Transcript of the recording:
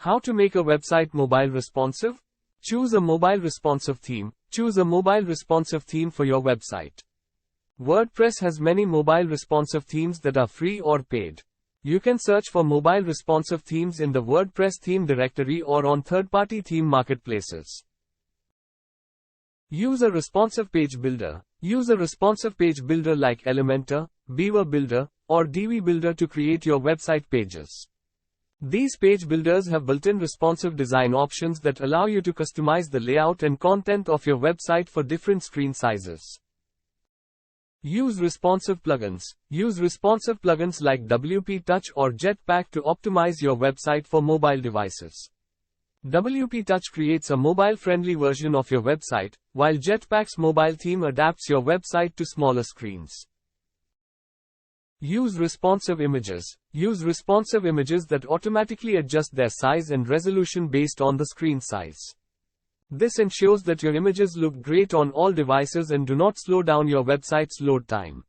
How to make a website mobile responsive? Choose a mobile responsive theme. Choose a mobile responsive theme for your website. WordPress has many mobile responsive themes that are free or paid. You can search for mobile responsive themes in the WordPress theme directory or on third-party theme marketplaces. Use a responsive page builder. Use a responsive page builder like Elementor, Beaver Builder, or DV Builder to create your website pages. These page builders have built-in responsive design options that allow you to customize the layout and content of your website for different screen sizes. Use responsive plugins. Use responsive plugins like WP Touch or Jetpack to optimize your website for mobile devices. WP Touch creates a mobile-friendly version of your website, while Jetpack's mobile theme adapts your website to smaller screens. Use responsive images. Use responsive images that automatically adjust their size and resolution based on the screen size. This ensures that your images look great on all devices and do not slow down your website's load time.